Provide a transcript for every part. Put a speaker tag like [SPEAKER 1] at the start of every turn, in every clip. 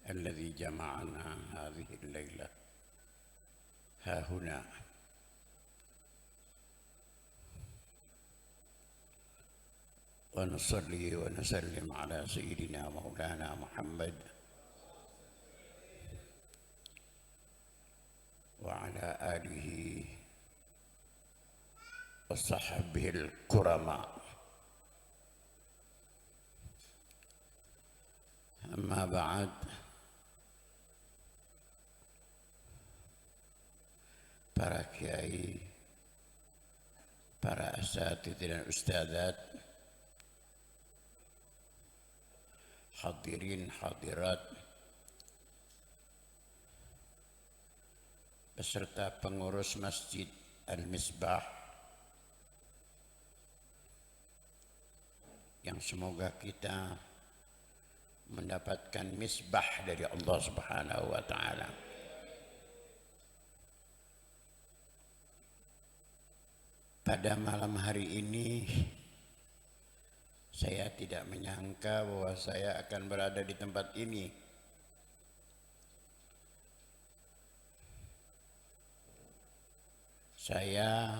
[SPEAKER 1] الذي جمعنا هذه الليلة ها هنا ونصلي ونسلم على سيدنا مولانا محمد وعلى آله وصحبه الكرماء. أما بعد، para kiai, para asatidz dan ustadzat, hadirin hadirat, beserta pengurus Masjid Al-Misbah yang semoga kita mendapatkan misbah dari Allah Subhanahu wa taala. Pada malam hari ini saya tidak menyangka bahwa saya akan berada di tempat ini. Saya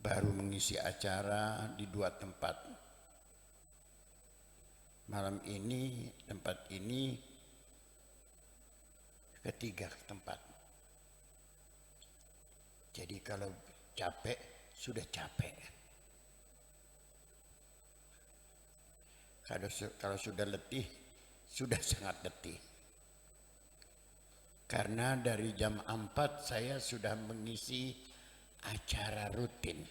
[SPEAKER 1] baru mengisi acara di 2 tempat. Malam ini, tempat ini, ketiga tempat. Jadi kalau capek, sudah capek. Kalau sudah letih, sudah sangat letih. Karena dari jam 4 saya sudah mengisi acara rutin.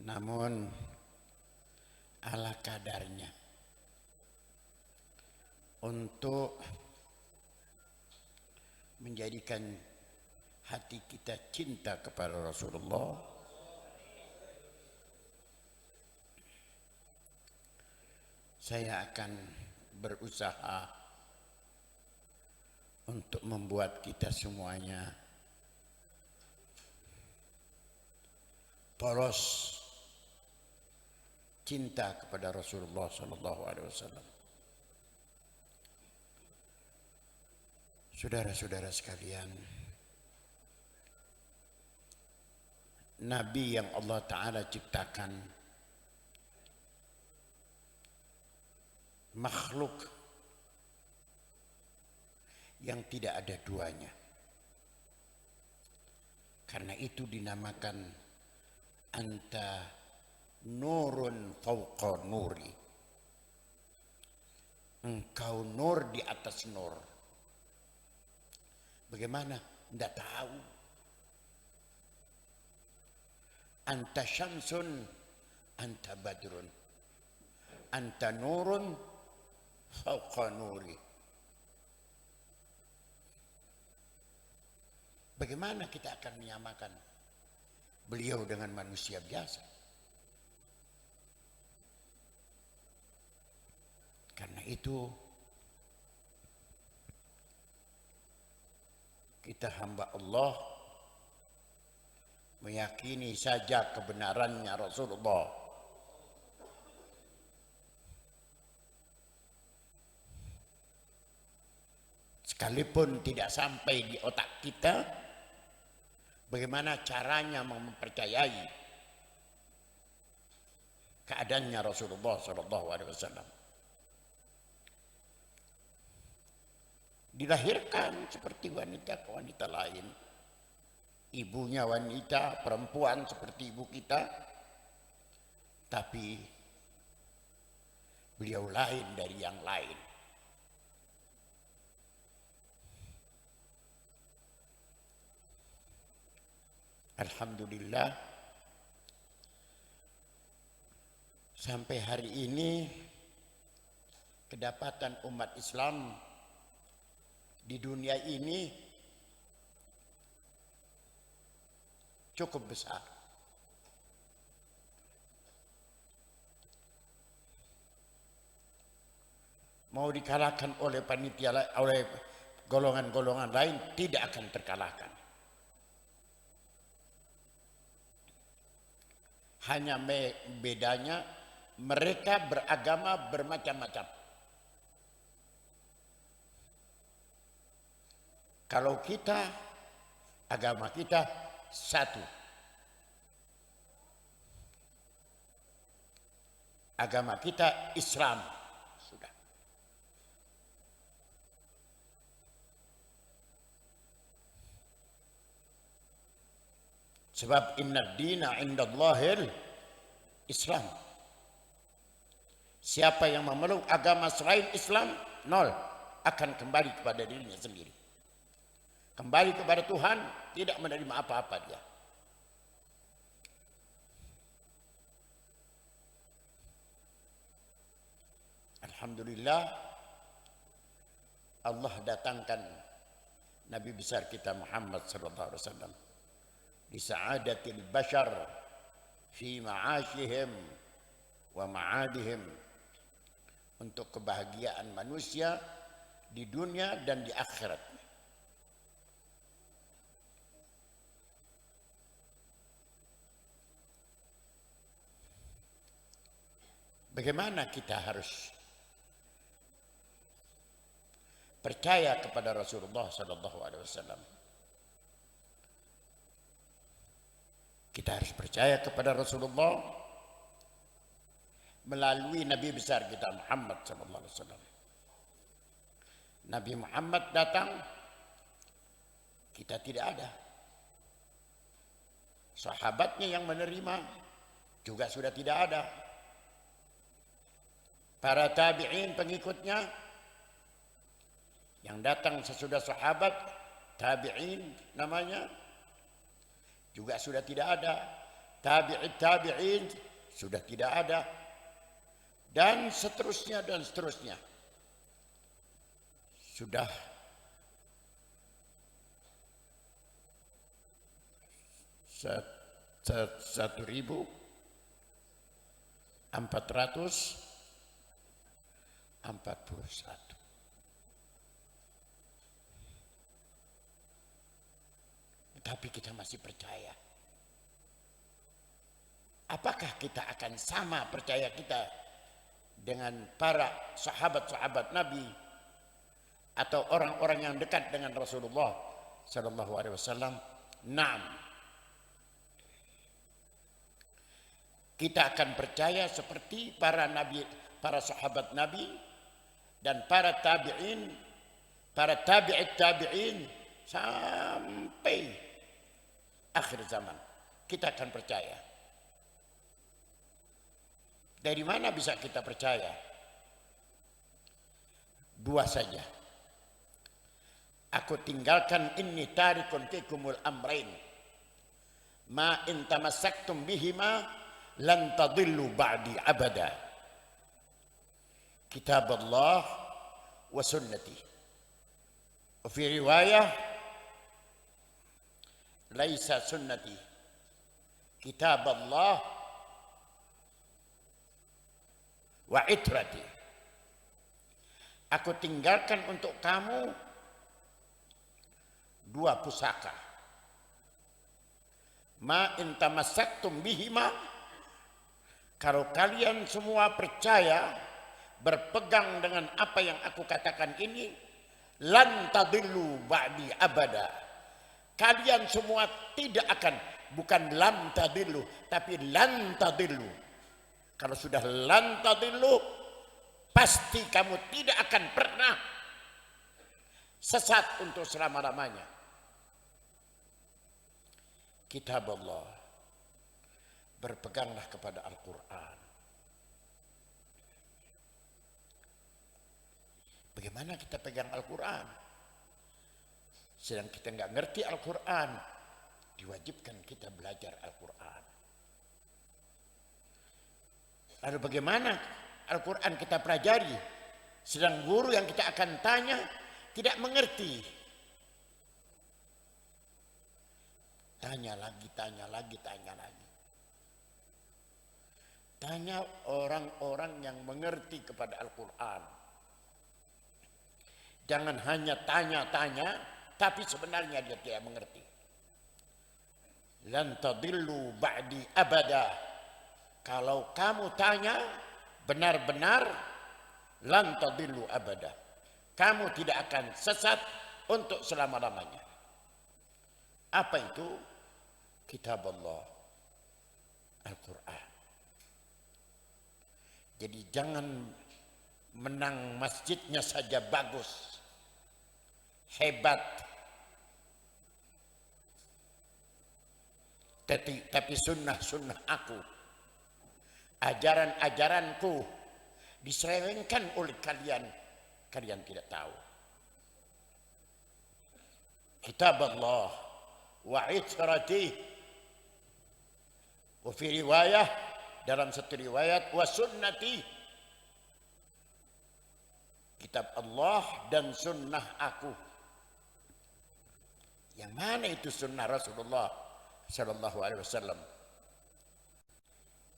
[SPEAKER 1] Namun ala kadarnya, untuk menjadikan hati kita cinta kepada Rasulullah, saya akan berusaha untuk membuat kita semuanya polos cinta kepada Rasulullah SAW. Saudara-saudara sekalian, Nabi yang Allah Ta'ala ciptakan, makhluk yang tidak ada duanya. Karena itu dinamakan anta nurun fauqa nuri. Engkau nur di atas nur. Bagaimana? Tidak tahu. Anta syamsun, anta badrun, anta nurun fauqa nuri. Bagaimana kita akan menyamakan beliau dengan manusia biasa? Karena itu kita hamba Allah meyakini saja kebenarannya Rasulullah. Sekalipun tidak sampai di otak kita, bagaimana caranya mempercayai keadaannya Rasulullah SAW. Dilahirkan seperti wanita-wanita lain. Ibunya wanita, perempuan seperti ibu kita. Tapi beliau lain dari yang lain. Alhamdulillah, sampai hari ini kedapatan umat Islam di dunia ini cukup besar. Mau dikalahkan oleh panitia, oleh golongan-golongan lain, tidak akan terkalahkan. Hanya bedanya mereka beragama bermacam-macam. Kalau kita, agama kita satu. Agama kita Islam. Sudah. Sebab inna dina indallahil Islam. Siapa yang memeluk agama selain Islam, nol, akan kembali kepada dirinya sendiri. Kembali kepada Tuhan, tidak menerima apa-apa dia. Alhamdulillah, Allah datangkan Nabi besar kita Muhammad sallallahu alaihi wasallam li sa'adatil bashar fi ma'ashihim wa ma'adihim, untuk kebahagiaan manusia di dunia dan di akhirat. Bagaimana kita harus percaya kepada Rasulullah sallallahu alaihi wasallam? Kita harus percaya kepada Rasulullah melalui Nabi besar kita Muhammad sallallahu alaihi wasallam. Nabi Muhammad datang, kita tidak ada. Sahabatnya yang menerima juga sudah tidak ada. Para tabi'in pengikutnya yang datang sesudah sahabat, tabi'in namanya, juga sudah tidak ada. Tabi'in sudah tidak ada. Dan seterusnya dan seterusnya. Sudah satu ribu 441. Tapi kita masih percaya. Apakah kita akan sama percaya kita dengan para sahabat-sahabat Nabi atau orang-orang yang dekat dengan Rasulullah sallallahu alaihi wasallam? Naam. Kita akan percaya seperti para nabi, para sahabat Nabi dan para tabi'in, para tabi'in sampai akhir zaman. Kita akan percaya. Dari mana bisa kita percaya? Dua saja. Aku tinggalkan inni tarikun fikumul amrain ma in tamassaktum bihima lan tadillu ba'di abada. Kitab Allah wa sunnati. Wa fi riwayah laisa sunnati kitab Allah wa itrati. Aku tinggalkan untuk kamu dua pusaka. Ma in tamassaktum bihima, kalau kalian semua percaya, berpegang dengan apa yang aku katakan ini, lan tadillu ba'di abada. Kalian semua tidak akan, bukan lam tadillu, tapi lan tadillu. Kalau sudah lan tadillu, pasti kamu tidak akan pernah sesat untuk selama-lamanya. Kitab Allah. Berpeganglah kepada Al-Quran. Bagaimana kita pegang Al-Quran? Sedang kita nggak ngerti Al-Quran, diwajibkan kita belajar Al-Quran. Lalu bagaimana Al-Quran kita pelajari? Sedang guru yang kita akan tanya tidak mengerti. Tanya lagi, tanya lagi, tanya lagi. Tanya orang-orang yang mengerti kepada Al-Quran. Jangan hanya tanya-tanya, tapi sebenarnya dia tidak mengerti. Lan tadillu ba'di abada. Kalau kamu tanya benar-benar, lan tadillu abada. Kamu tidak akan sesat untuk selama-lamanya. Apa itu? Kitab Allah, Al-Quran. Jadi jangan menang masjidnya saja bagus, hebat, tapi sunnah-sunnah aku, ajaran-ajaranku diselewengkan oleh kalian tidak tahu. Kitab Allah wa itrati, wa fi riwayah, dalam satu riwayat, wa sunnati, kitab Allah dan sunnah aku. Yang mana itu sunnah Rasulullah sallallahu alaihi wasallam?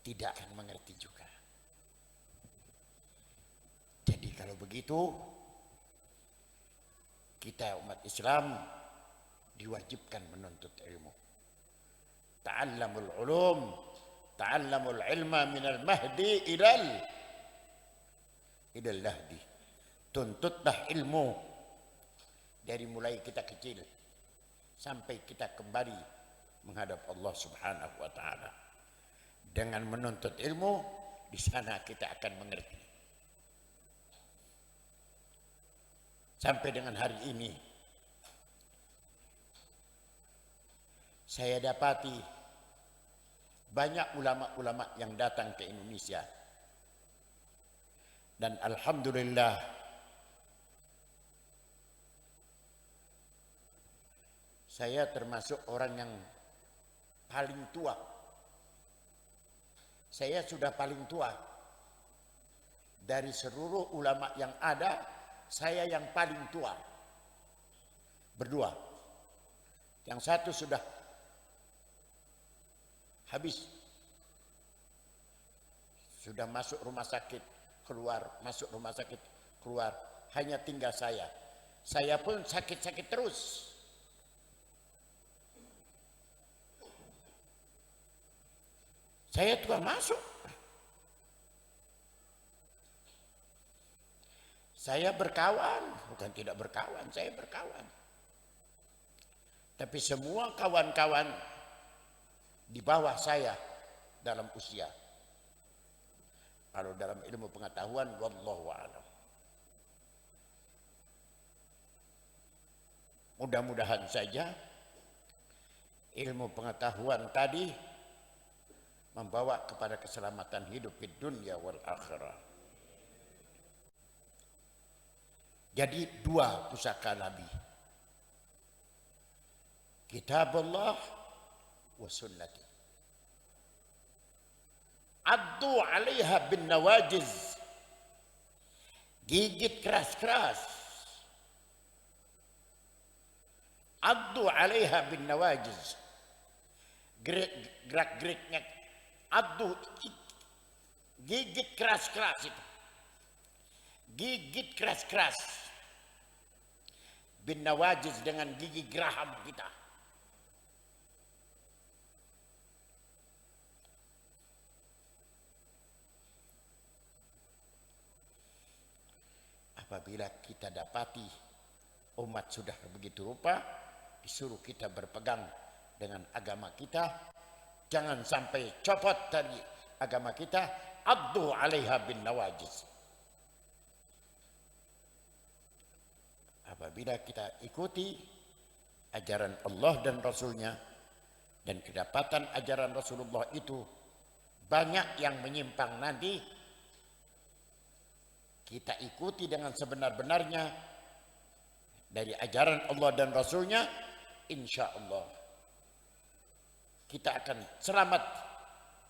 [SPEAKER 1] Tidak akan mengerti juga. Jadi kalau begitu, kita umat Islam diwajibkan menuntut ilmu. Ta'allamul ulum, ta'allamul ilma minal mahdi ilal lahdi. Tuntutlah ilmu dari mulai kita kecil sampai kita kembali menghadap Allah Subhanahu wa taala. Dengan menuntut ilmu, di sana kita akan mengerti. Sampai dengan hari ini saya dapati banyak ulama-ulama yang datang ke Indonesia. Dan alhamdulillah saya termasuk orang yang paling tua. Saya sudah paling tua. Dari seluruh ulama yang ada, saya yang paling tua. Berdua. Yang satu sudah habis. Sudah masuk rumah sakit, keluar, masuk rumah sakit, keluar. Hanya tinggal saya. Saya pun sakit-sakit terus. Saya juga masuk. Saya berkawan, bukan tidak berkawan, saya berkawan. Tapi semua kawan-kawan di bawah saya dalam usia. Kalau dalam ilmu pengetahuan, wallahu a'lam. Mudah-mudahan saja ilmu pengetahuan tadi membawa kepada keselamatan hidup di dunia wal akhirah. Jadi dua pusaka Nabi. Kitab Allah wa sunnati. Addu 'alaiha bin nawajiz. Gigit keras-keras. Addu 'alaiha bin nawajiz. Gerak-geriknya addu, gigit keras-keras itu. Gigit keras-keras. Bin nawajiz, dengan gigi geraham kita. Apabila kita dapati umat sudah begitu rupa, disuruh kita berpegang dengan agama kita, jangan sampai copot dari agama kita. Addu 'alaiha bin nawajiz. Apabila kita ikuti ajaran Allah dan Rasulnya, dan kedapatan ajaran Rasulullah itu banyak yang menyimpang nanti, kita ikuti dengan sebenar-benarnya dari ajaran Allah dan Rasulnya, insya Allah kita akan selamat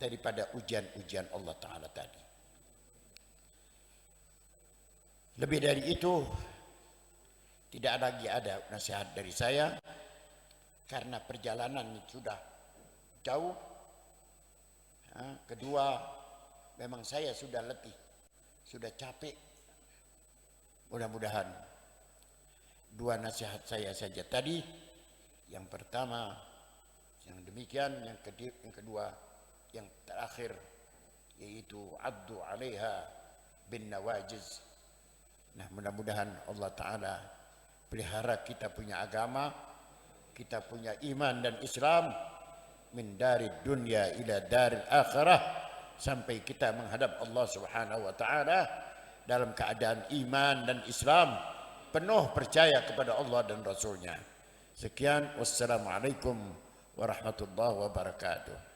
[SPEAKER 1] daripada ujian-ujian Allah Ta'ala tadi. Lebih dari itu, tidak lagi ada nasihat dari saya, karena perjalanan sudah jauh. Kedua, memang saya sudah letih, sudah capek. Mudah-mudahan dua nasihat saya saja tadi. Yang pertama yang demikian, yang kedua yang terakhir yaitu addu 'alaiha bin nawajiz. Nah, mudah-mudahan Allah Ta'ala pelihara kita punya agama, kita punya iman dan Islam, min dari dunia ila daril akhirah, sampai kita menghadap Allah Subhanahu wa Ta'ala dalam keadaan iman dan Islam, penuh percaya kepada Allah dan Rasulnya. Sekian, wassalamualaikum warahmatullahi wabarakatuh.